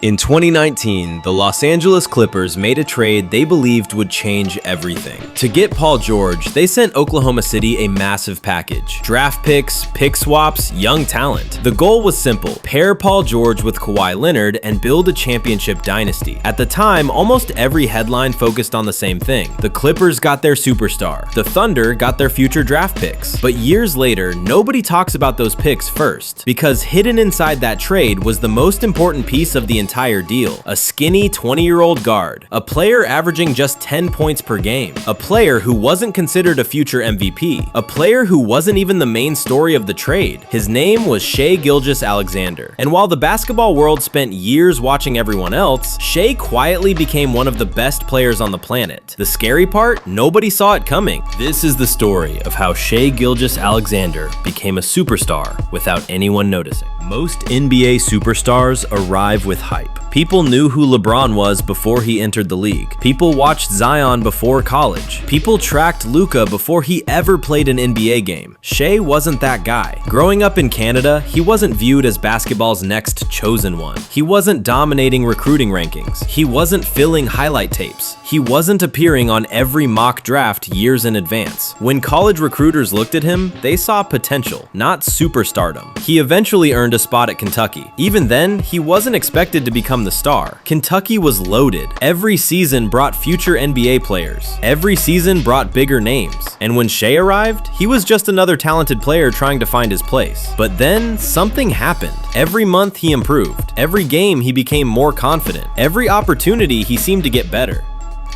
In 2019, the Los Angeles Clippers made a trade they believed would change everything. To get Paul George, they sent Oklahoma City a massive package. Draft picks, pick swaps, young talent. The goal was simple: pair Paul George with Kawhi Leonard and build a championship dynasty. At the time, almost every headline focused on the same thing. The Clippers got their superstar. The Thunder got their future draft picks. But years later, nobody talks about those picks first, because hidden inside that trade was the most important piece of the entire deal: a skinny 20-year-old guard, a player averaging just 10 points per game, a player who wasn't considered a future MVP, a player who wasn't even the main story of the trade. His name was Shai Gilgeous-Alexander. And while the basketball world spent years watching everyone else, Shai quietly became one of the best players on the planet. The scary part? Nobody saw it coming. This is the story of how Shai Gilgeous-Alexander became a superstar without anyone noticing. Most NBA superstars arrive with hype. People knew who LeBron was before he entered the league. People watched Zion before college. People tracked Luka before he ever played an NBA game. Shai wasn't that guy. Growing up in Canada, he wasn't viewed as basketball's next chosen one. He wasn't dominating recruiting rankings. He wasn't filling highlight tapes. He wasn't appearing on every mock draft years in advance. When college recruiters looked at him, they saw potential, not superstardom. He eventually earned a spot at Kentucky. Even then, he wasn't expected to become the star. Kentucky was loaded. Every season brought future NBA players. Every season brought bigger names. And when Shai arrived, he was just another talented player trying to find his place. But then something happened. Every month he improved. Every game he became more confident. Every opportunity he seemed to get better.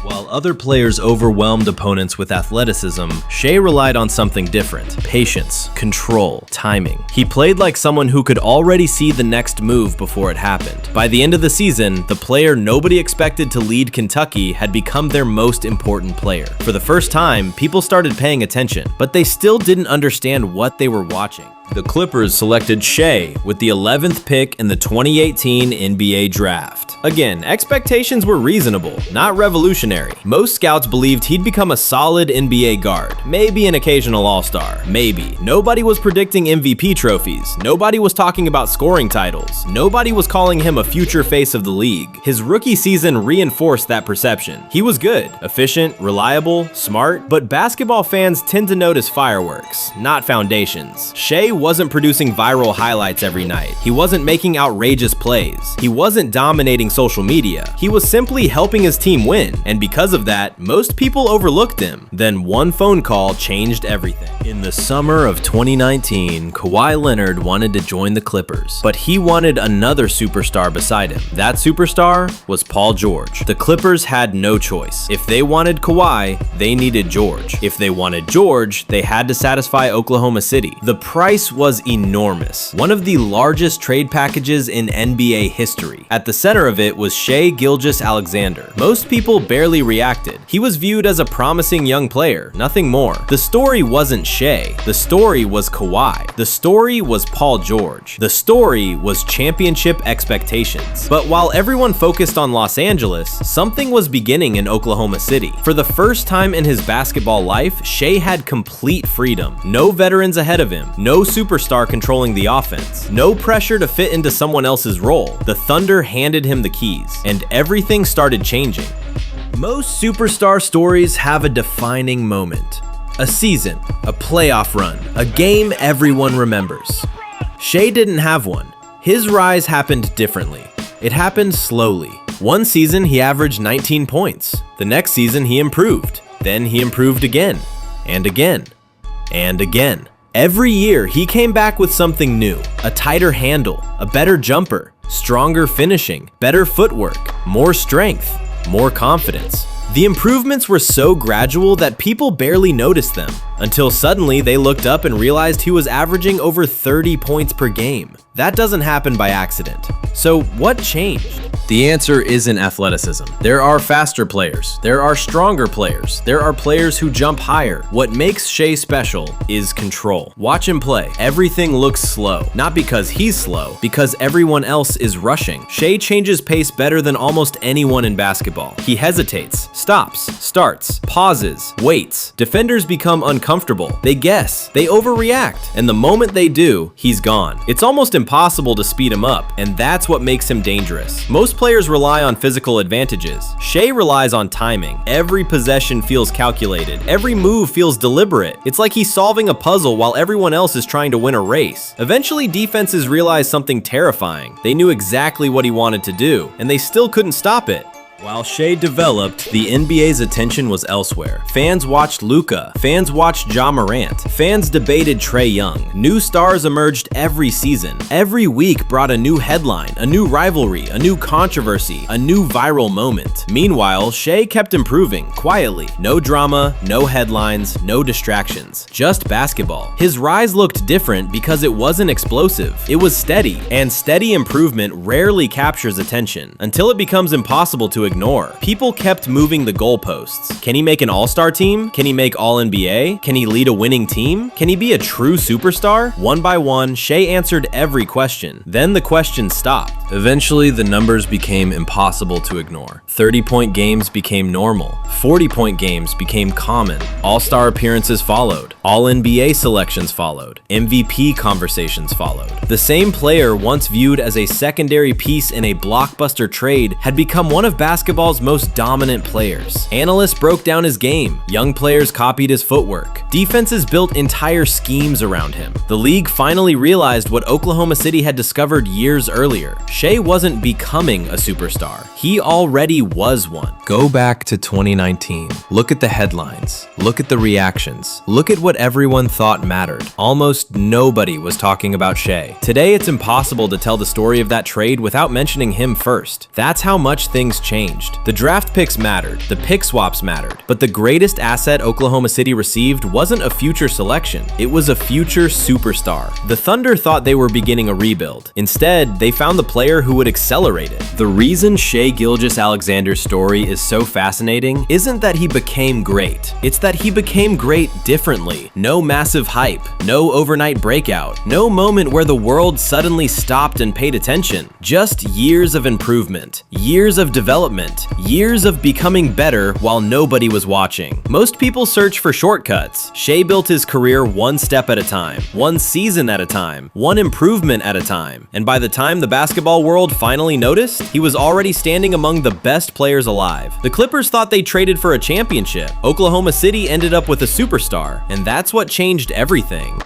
While other players overwhelmed opponents with athleticism, Shai relied on something different: patience, control, timing. He played like someone who could already see the next move before it happened. By the end of the season, the player nobody expected to lead Kentucky had become their most important player. For the first time, people started paying attention, but they still didn't understand what they were watching. The Clippers selected Shai with the 11th pick in the 2018 NBA Draft. Again, expectations were reasonable, not revolutionary. Most scouts believed he'd become a solid NBA guard, maybe an occasional all-star, maybe. Nobody was predicting MVP trophies. Nobody was talking about scoring titles. Nobody was calling him a future face of the league. His rookie season reinforced that perception. He was good, efficient, reliable, smart, but basketball fans tend to notice fireworks, not foundations. Shai wasn't producing viral highlights every night. He wasn't making outrageous plays. He wasn't dominating social media. He was simply helping his team win, and because of that, most people overlooked him. Then one phone call changed everything. In the summer of 2019, Kawhi Leonard wanted to join the Clippers, but he wanted another superstar beside him. That superstar was Paul George. The Clippers had no choice. If they wanted Kawhi, they needed George. If they wanted George, they had to satisfy Oklahoma City. The price was enormous, one of the largest trade packages in NBA history. At the center of it was Shai Gilgeous-Alexander. Most people barely reacted. He was viewed as a promising young player, nothing more. The story wasn't Shai. The story was Kawhi. The story was Paul George. The story was championship expectations. But while everyone focused on Los Angeles, something was beginning in Oklahoma City. For the first time in his basketball life, Shai had complete freedom. No veterans ahead of him. No superstar controlling the offense. No pressure to fit into someone else's role. The Thunder handed him the keys, and everything started changing. Most superstar stories have a defining moment. A season, a playoff run, a game everyone remembers. Shai didn't have one. His rise happened differently. It happened slowly. One season he averaged 19 points. The next season he improved. Then he improved again, and again, and again. Every year, he came back with something new: a tighter handle, a better jumper, stronger finishing, better footwork, more strength, more confidence. The improvements were so gradual that people barely noticed them, until suddenly they looked up and realized he was averaging over 30 points per game. That doesn't happen by accident. So what changed? The answer isn't athleticism. There are faster players. There are stronger players. There are players who jump higher. What makes Shai special is control. Watch him play. Everything looks slow. Not because he's slow, because everyone else is rushing. Shai changes pace better than almost anyone in basketball. He hesitates, stops, starts, pauses, waits. Defenders become uncomfortable. They guess. They overreact. And the moment they do, he's gone. It's almost impossible to speed him up, and that's what makes him dangerous. Most players rely on physical advantages. Shai relies on timing. Every possession feels calculated. Every move feels deliberate. It's like he's solving a puzzle while everyone else is trying to win a race. Eventually, defenses realized something terrifying. They knew exactly what he wanted to do, and they still couldn't stop it. While Shai developed, the NBA's attention was elsewhere. Fans watched Luka. Fans watched Ja Morant. Fans debated Trae Young. New stars emerged every season. Every week brought a new headline, a new rivalry, a new controversy, a new viral moment. Meanwhile, Shai kept improving, quietly. No drama, no headlines, no distractions. Just basketball. His rise looked different because it wasn't explosive. It was steady, and steady improvement rarely captures attention, until it becomes impossible to ignore. People kept moving the goalposts. Can he make an all-star team? Can he make All-NBA? Can he lead a winning team? Can he be a true superstar? One by one, Shai answered every question. Then the questions stopped. Eventually, the numbers became impossible to ignore. 30-point games became normal. 40-point games became common. All-star appearances followed. All-NBA selections followed. MVP conversations followed. The same player once viewed as a secondary piece in a blockbuster trade had become one of basketball's most dominant players. Analysts broke down his game. Young players copied his footwork. Defenses built entire schemes around him. The league finally realized what Oklahoma City had discovered years earlier. Shai wasn't becoming a superstar. He already was one. Go back to 2019. Look at the headlines. Look at the reactions. Look at what everyone thought mattered. Almost nobody was talking about Shai. Today, it's impossible to tell the story of that trade without mentioning him first. That's how much things changed. The draft picks mattered. The pick swaps mattered. But the greatest asset Oklahoma City received wasn't a future selection. It was a future superstar. The Thunder thought they were beginning a rebuild. Instead, they found the player who would accelerate it. The reason Shai Gilgeous-Alexander's story is so fascinating isn't that he became great. It's that he became great differently. No massive hype. No overnight breakout. No moment where the world suddenly stopped and paid attention. Just years of improvement. Years of development. Years of becoming better while nobody was watching. Most people search for shortcuts. Shai built his career one step at a time. One season at a time. One improvement at a time. And by the time the basketball world finally noticed, he was already standing among the best players alive. The Clippers thought they traded for a championship. Oklahoma City ended up with a superstar, and that's what changed everything.